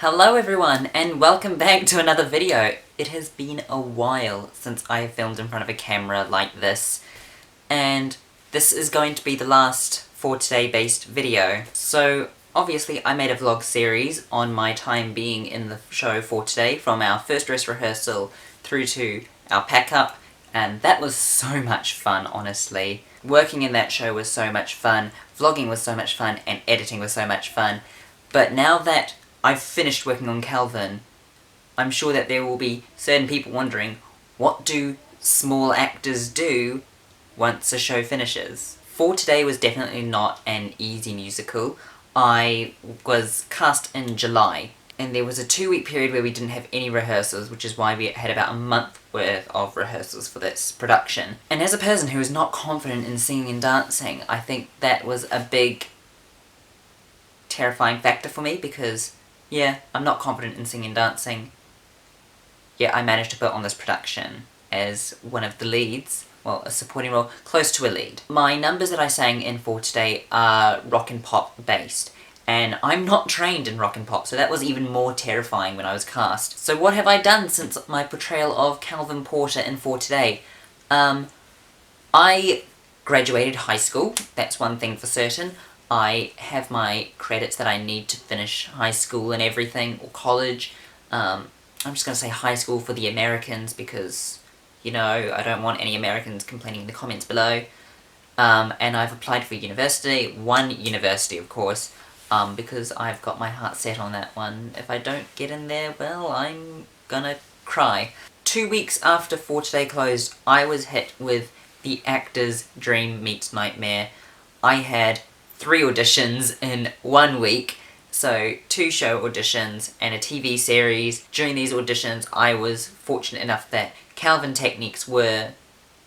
Hello everyone and welcome back to another video. It has been a while since I have filmed in front of a camera like this, and this is going to be the last For Today based video. So obviously I made a vlog series on my time being in the show For Today, from our first dress rehearsal through to our pack up, and that was so much fun, honestly. Working in that show was so much fun, vlogging was so much fun, and editing was so much fun. But now that I've finished working on Calvin, I'm sure that there will be certain people wondering, what do small actors do once a show finishes? For Today was definitely not an easy musical. I was cast in July, and there was a 2-week period where we didn't have any rehearsals, which is why we had about a month worth of rehearsals for this production. And as a person who is not confident in singing and dancing, I think that was a big terrifying factor for me, because yeah, I'm not confident in singing and dancing, yet I managed to put on this production as one of the leads, well, a supporting role, close to a lead. My numbers that I sang in For Today are rock and pop based, and I'm not trained in rock and pop, so that was even more terrifying when I was cast. So what have I done since my portrayal of Calvin Porter in For Today? I graduated high school, that's one thing for certain. I have my credits that I need to finish high school and everything, or college. I'm just going to say high school for the Americans because, you know, I don't want any Americans complaining in the comments below. And I've applied for one university of course, because I've got my heart set on that one. If I don't get in there, well, I'm gonna cry. 2 weeks after For Today closed, I was hit with the actor's dream meets nightmare. I had 3 auditions in 1 week, so 2 show auditions and a TV series. During these auditions, I was fortunate enough that Calvin techniques were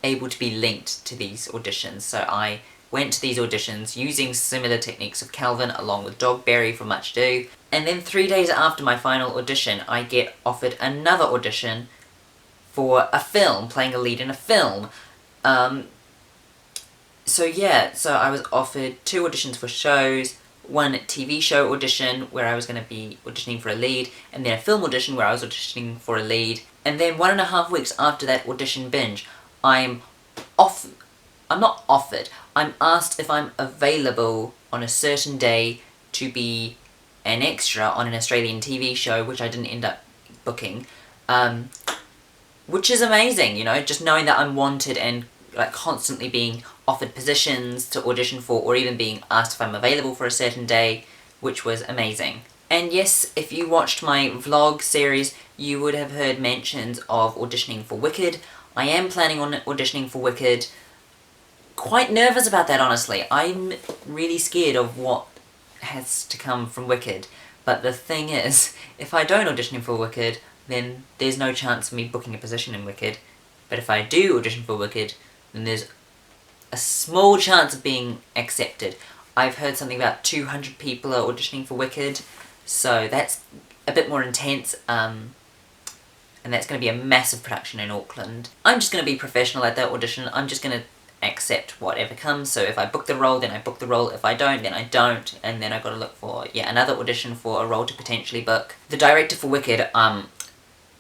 able to be linked to these auditions, so I went to these auditions using similar techniques of Calvin along with Dogberry from Much Ado, and then 3 days after my final audition, I get offered another audition for a film, playing a lead in a film. So I was offered 2 auditions for shows, 1 TV show audition where I was going to be auditioning for a lead, and then a film audition where I was auditioning for a lead. And then 1.5 weeks after that audition binge, I'm not offered, I'm asked if I'm available on a certain day to be an extra on an Australian TV show, which I didn't end up booking. Which is amazing, you know, just knowing that I'm wanted and like constantly being offered positions to audition for, or even being asked if I'm available for a certain day, which was amazing. And yes, if you watched my vlog series, you would have heard mentions of auditioning for Wicked. I am planning on auditioning for Wicked. Quite nervous about that, honestly. I'm really scared of what has to come from Wicked. But the thing is, if I don't audition for Wicked, then there's no chance of me booking a position in Wicked. But if I do audition for Wicked, then there's a small chance of being accepted. I've heard something about 200 people are auditioning for Wicked, so that's a bit more intense, and that's going to be a massive production in Auckland. I'm just going to be professional at that audition. I'm just going to accept whatever comes, so if I book the role, then I book the role. If I don't, then I don't, and then I've got to look for, another audition for a role to potentially book. The director for Wicked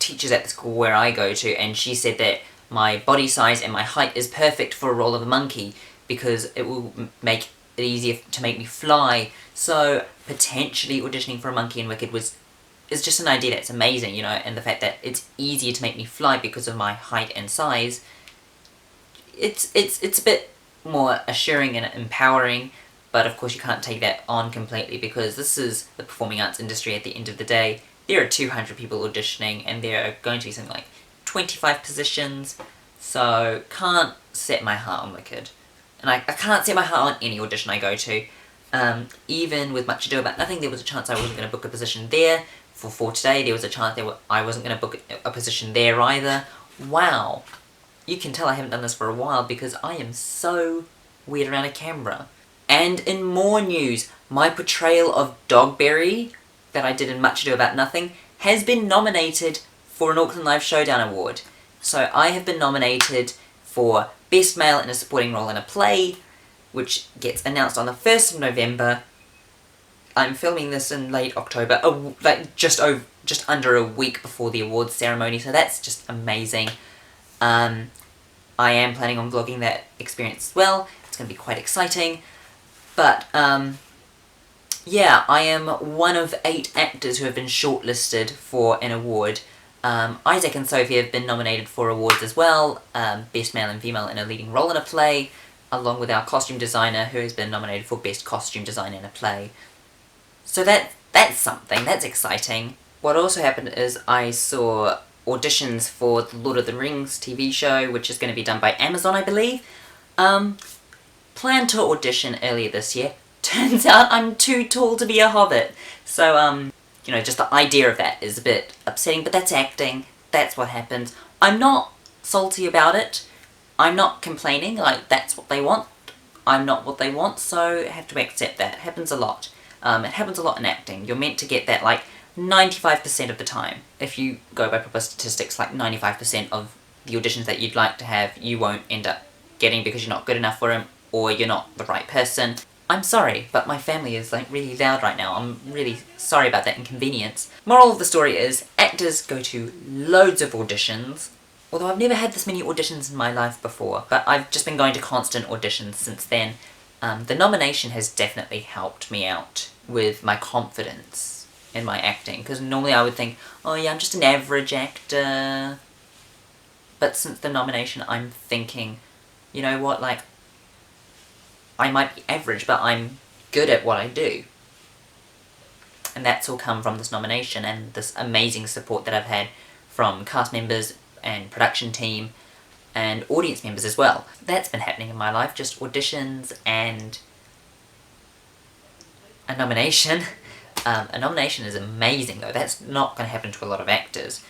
teaches at the school where I go to, and she said that my body size and my height is perfect for a role of a monkey, because it will make it easier to make me fly. So potentially auditioning for a monkey in Wicked is just an idea that's amazing, you know, and the fact that it's easier to make me fly because of my height and size, it's a bit more assuring and empowering. But of course you can't take that on completely, because this is the performing arts industry at the end of the day. There are 200 people auditioning, and there are going to be something like 25 positions, so can't set my heart on Wicked. And I can't set my heart on any audition I go to. Even with Much Ado About Nothing, there was a chance I wasn't going to book a position there. For Today, there was a chance I wasn't going to book a position there either. Wow. You can tell I haven't done this for a while, because I am so weird around a camera. And in more news, my portrayal of Dogberry that I did in Much Ado About Nothing has been nominated for an Auckland Live Showdown award. So I have been nominated for Best Male in a Supporting Role in a Play, which gets announced on the 1st of November. I'm filming this in late October, like just under a week before the awards ceremony, so that's just amazing. I am planning on vlogging that experience as well. It's going to be quite exciting. But, yeah, I am one of 8 actors who have been shortlisted for an award. Isaac and Sophie have been nominated for awards as well, Best Male and Female in a Leading Role in a Play, along with our costume designer, who has been nominated for Best Costume Design in a Play. So that's something, that's exciting. What also happened is I saw auditions for the Lord of the Rings TV show, which is going to be done by Amazon, I believe. Planned to audition earlier this year. Turns out I'm too tall to be a hobbit. So, you know, just the idea of that is a bit upsetting, but that's acting. That's what happens. I'm not salty about it. I'm not complaining, like, that's what they want. I'm not what they want, so I have to accept that. It happens a lot. It happens a lot in acting. You're meant to get that, like, 95% of the time. If you go by proper statistics, like 95% of the auditions that you'd like to have, you won't end up getting because you're not good enough for them, or you're not the right person. I'm sorry, but my family is, like, really loud right now. I'm really sorry about that inconvenience. Moral of the story is, actors go to loads of auditions, although I've never had this many auditions in my life before, but I've just been going to constant auditions since then. The nomination has definitely helped me out with my confidence in my acting, because normally I would think, oh yeah, I'm just an average actor. But since the nomination, I'm thinking, you know what, like, I might be average, but I'm good at what I do. And that's all come from this nomination and this amazing support that I've had from cast members and production team and audience members as well. That's been happening in my life, just auditions and a nomination. A nomination is amazing though, that's not going to happen to a lot of actors.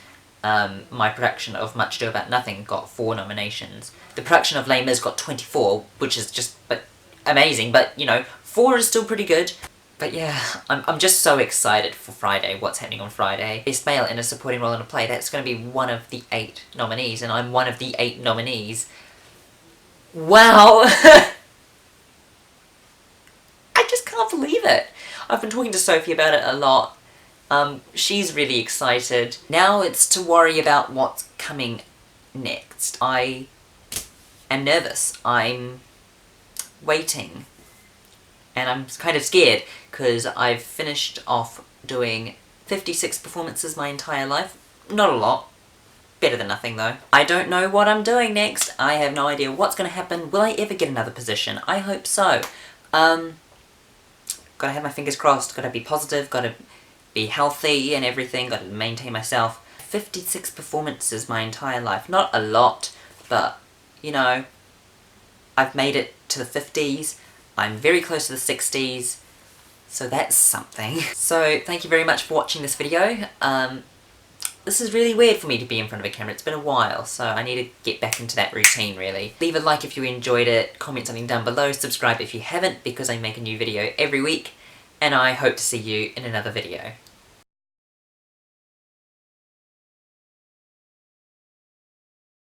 My production of Much Ado About Nothing got 4 nominations. The production of Les Mis got 24, which is just amazing, but you know, 4 is still pretty good. But yeah, I'm just so excited for Friday, what's happening on Friday. Best Male in a Supporting Role in a Play, that's going to be one of the 8 nominees, and I'm one of the 8 nominees. Wow! I just can't believe it. I've been talking to Sophie about it a lot. She's really excited. Now it's to worry about what's coming next. I am nervous. I'm waiting. And I'm kind of scared, because I've finished off doing 56 performances my entire life. Not a lot. Better than nothing, though. I don't know what I'm doing next. I have no idea what's going to happen. Will I ever get another position? I hope so. Gotta have my fingers crossed. Gotta be positive. Gotta be healthy and everything. Gotta maintain myself. 56 performances my entire life. Not a lot, but, you know, I've made it to the 50s. I'm very close to the 60s, so that's something. So, thank you very much for watching this video. This is really weird for me to be in front of a camera. It's been a while, so I need to get back into that routine, really. Leave a like if you enjoyed it, comment something down below, subscribe if you haven't, because I make a new video every week, and I hope to see you in another video.